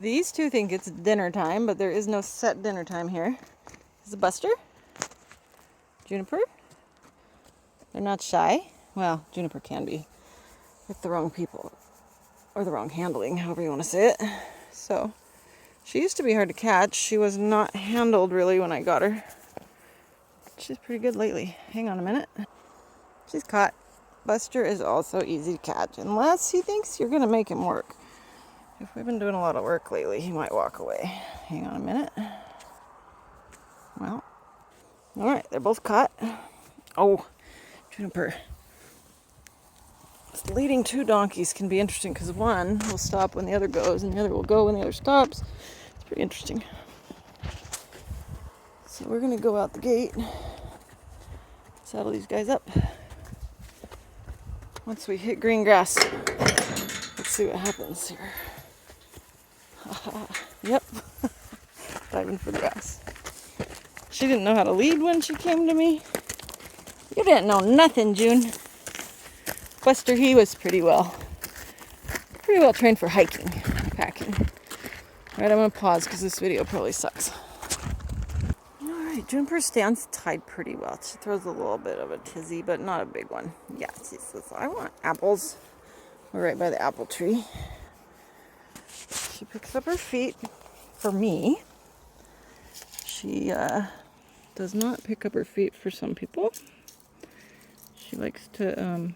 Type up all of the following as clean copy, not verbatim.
These two think it's dinner time, but there is no set dinner time here. Is it Buster? Juniper? They're not shy. Well, Juniper can be with the wrong people, or the wrong handling, however you want to say it. So, she used to be hard to catch. She was not handled really when I got her. She's pretty good lately. Hang on a minute. She's caught. Buster is also easy to catch, unless he thinks you're going to make him work. If we've been doing a lot of work lately, he might walk away. Hang on a minute. Well, all right, they're both caught. Oh, Juniper. Leading two donkeys can be interesting because one will stop when the other goes and the other will go when the other stops. It's pretty interesting. So we're going to go out the gate, saddle these guys up. Once we hit green grass, let's see what happens here. Yep, diving for grass. She didn't know how to lead when she came to me. You didn't know nothing, June. Buster, he was pretty well trained for hiking, packing. Alright, I'm going to pause because this video probably sucks. Alright, Juniper stands tied pretty well. She throws a little bit of a tizzy, but not a big one. Yeah, she says, I want apples. We're right by the apple tree. She picks up her feet for me. She does not pick up her feet for some people. She likes to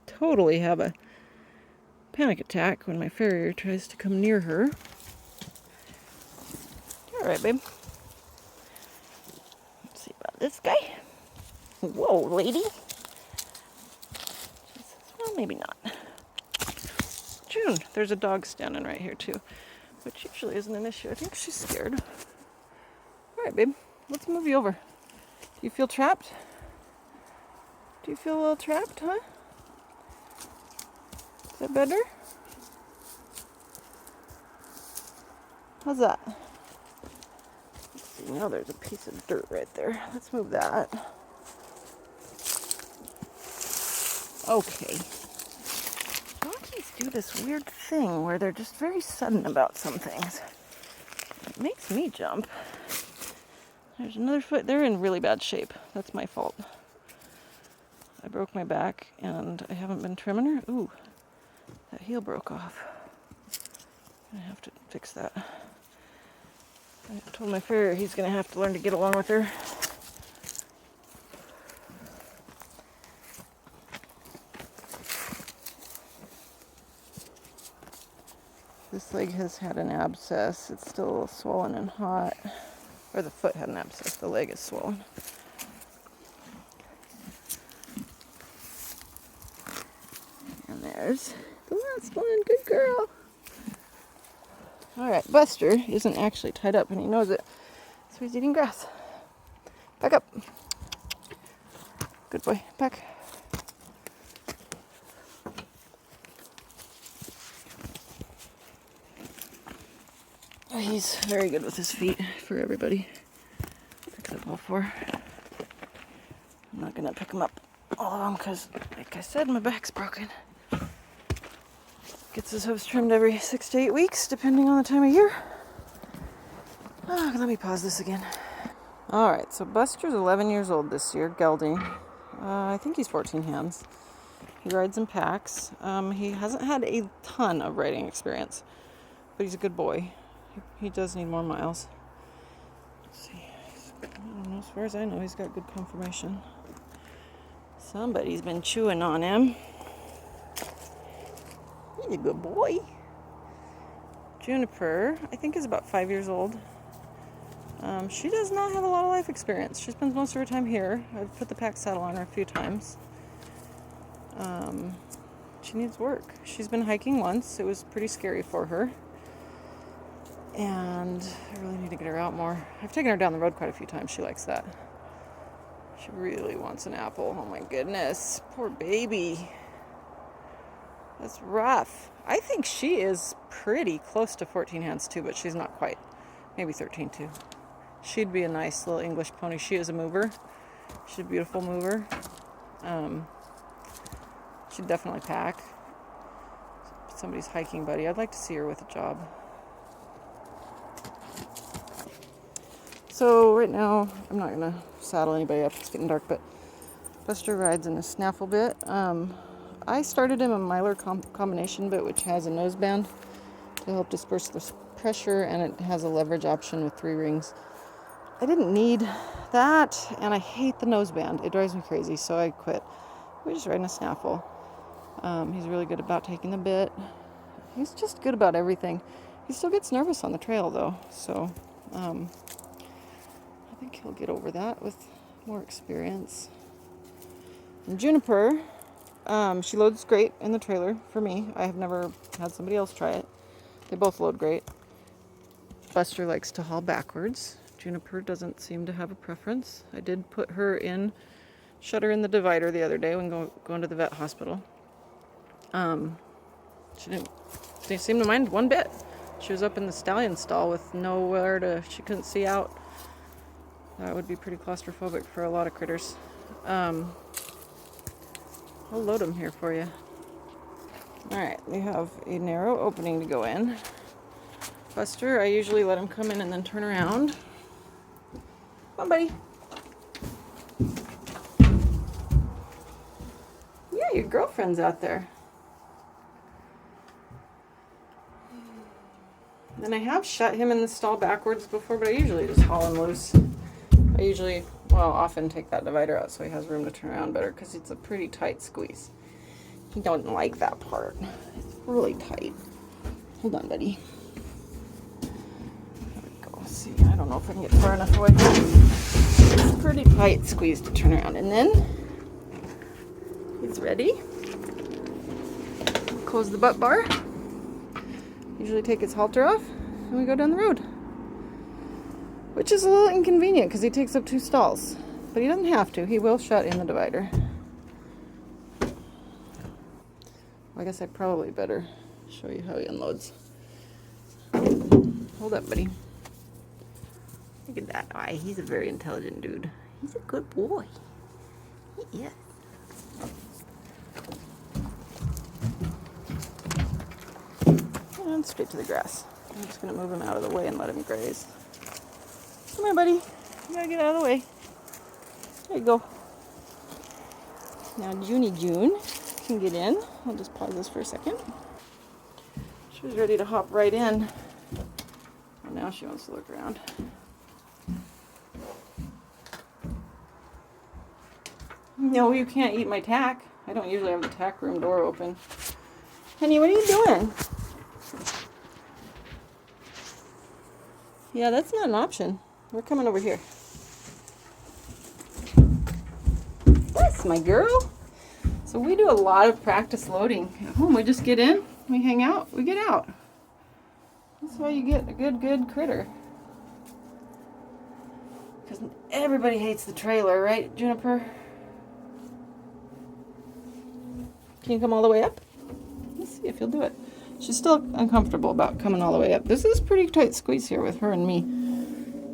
totally have a panic attack when my farrier tries to come near her. All right, babe. Let's see about this guy. Whoa, lady. She says, well, maybe not. June, there's a dog standing right here too, which usually isn't an issue. I think she's scared. All right, babe. Let's move you over. Do you feel trapped? Do you feel a little trapped, huh? Is that better? How's that? Let's see, now there's a piece of dirt right there. Let's move that. Okay. Donkeys do this weird thing where they're just very sudden about some things. It makes me jump. There's another foot. They're in really bad shape. That's my fault. I broke my back and I haven't been trimming her. Ooh, that heel broke off. I have to fix that. I told my farrier he's going to have to learn to get along with her. This leg has had an abscess. It's still a little swollen and hot. Or the foot had an abscess. The leg is swollen. And there's the last one. Good girl. Alright, Buster isn't actually tied up and he knows it. So he's eating grass. Back up. Good boy. Back. He's very good with his feet for everybody. Picks up all four. I'm not going to pick him up all of them because, like I said, my back's broken. Gets his hooves trimmed every 6 to 8 weeks, depending on the time of year. Oh, let me pause this again. Alright, so Buster's 11 years old this year, gelding. I think he's 14 hands. He rides in packs. He hasn't had a ton of riding experience, but he's a good boy. He does need more miles. Let's see. I don't know, as far as I know, he's got good conformation. Somebody's been chewing on him. He's a good boy. Juniper, I think, is about 5 years old. She does not have a lot of life experience. She spends most of her time here. I've put the pack saddle on her a few times. She needs work. She's been hiking once. It was pretty scary for her. And I really need to get her out more. I've taken her down the road quite a few times. She likes that. She really wants an apple. Oh my goodness. Poor baby. That's rough. I think she is pretty close to 14 hands too, but she's not quite. Maybe 13 too. She'd be a nice little English pony. She is a mover. She's a beautiful mover. She'd definitely pack. Somebody's hiking buddy. I'd like to see her with a job. So right now, I'm not going to saddle anybody up. It's getting dark, but Buster rides in a snaffle bit. I started him a Mylar combination bit, which has a noseband to help disperse the pressure, and it has a leverage option with 3 rings. I didn't need that, and I hate the noseband. It drives me crazy, so I quit. We just ride in a snaffle. He's really good about taking the bit. He's just good about everything. He still gets nervous on the trail, though, so I think he'll get over that with more experience. And Juniper, she loads great in the trailer for me. I have never had somebody else try it. They both load great. Buster likes to haul backwards. Juniper doesn't seem to have a preference. I did put her in, shut her in the divider the other day when going to the vet hospital. She didn't seem to mind one bit. She was up in the stallion stall with nowhere to, she couldn't see out. That would be pretty claustrophobic for a lot of critters. I'll load them here for you. Alright, we have a narrow opening to go in. Buster, I usually let him come in and then turn around. Come on, buddy. Yeah, your girlfriend's out there. And I have shut him in the stall backwards before, but I usually just haul him loose. I usually, often take that divider out so he has room to turn around better, because it's a pretty tight squeeze. He don't like that part. It's really tight. Hold on, buddy. There we go. Let's see, I don't know if I can get far enough away. It's a pretty tight squeeze to turn around. And then, he's ready. Close the butt bar. Usually take his halter off, and we go down the road. Which is a little inconvenient because he takes up 2 stalls. But he doesn't have to. He will shut in the divider. Well, I guess I probably better show you how he unloads. Hold up, buddy. Look at that eye. He's a very intelligent dude. He's a good boy. He is. And straight to the grass. I'm just going to move him out of the way and let him graze. Come here, buddy. You gotta get out of the way. There you go. Now June can get in. I'll just pause this for a second. She was ready to hop right in. And now she wants to look around. No, you can't eat my tack. I don't usually have the tack room door open. Honey, what are you doing? Yeah, that's not an option. We're coming over here. Yes, my girl. So we do a lot of practice loading at home. We just get in, we hang out, we get out. That's why you get a good critter. Because everybody hates the trailer, right, Juniper? Can you come all the way up? Let's see if you'll do it. She's still uncomfortable about coming all the way up. This is a pretty tight squeeze here with her and me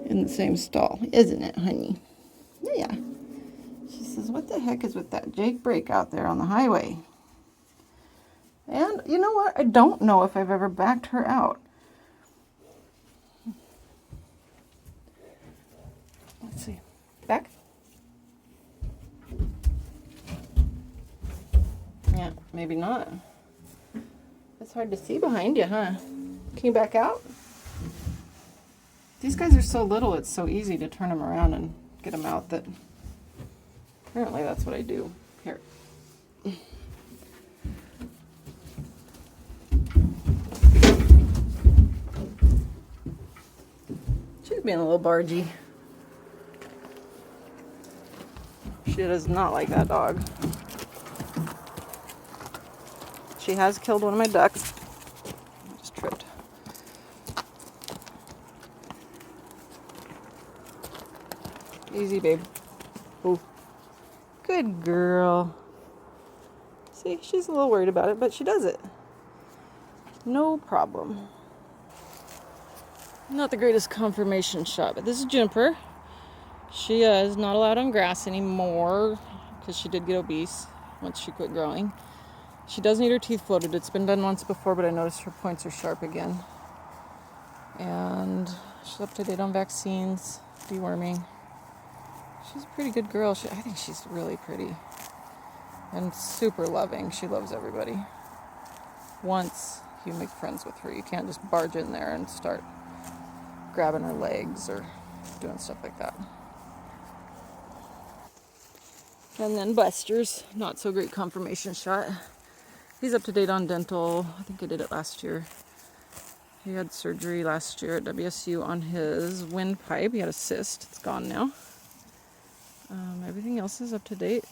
in the same stall, isn't it, honey? Yeah. She says, what the heck is with that Jake brake out there on the highway? And you know what? I don't know if I've ever backed her out. Let's see. Back? Yeah, maybe not. It's hard to see behind you, huh? Can you back out? These guys are so little, it's so easy to turn them around and get them out that apparently that's what I do. Here. She's being a little bargy. She does not like that dog. She has killed one of my ducks. I just tripped. Easy, babe. Oh, good girl. See, she's a little worried about it, but she does it. No problem. Not the greatest confirmation shot, but this is Juniper. She is not allowed on grass anymore because she did get obese once she quit growing. She does need her teeth floated. It's been done once before, but I noticed her points are sharp again. And she's up to date on vaccines. deworming. She's a pretty good girl. I think she's really pretty and super loving. She loves everybody. Once you make friends with her, you can't just barge in there and start grabbing her legs or doing stuff like that. And then Buster's not so great confirmation shot. He's up to date on dental. I think I did it last year. He had surgery last year at WSU on his windpipe. He had a cyst. It's gone now. Everything else is up to date.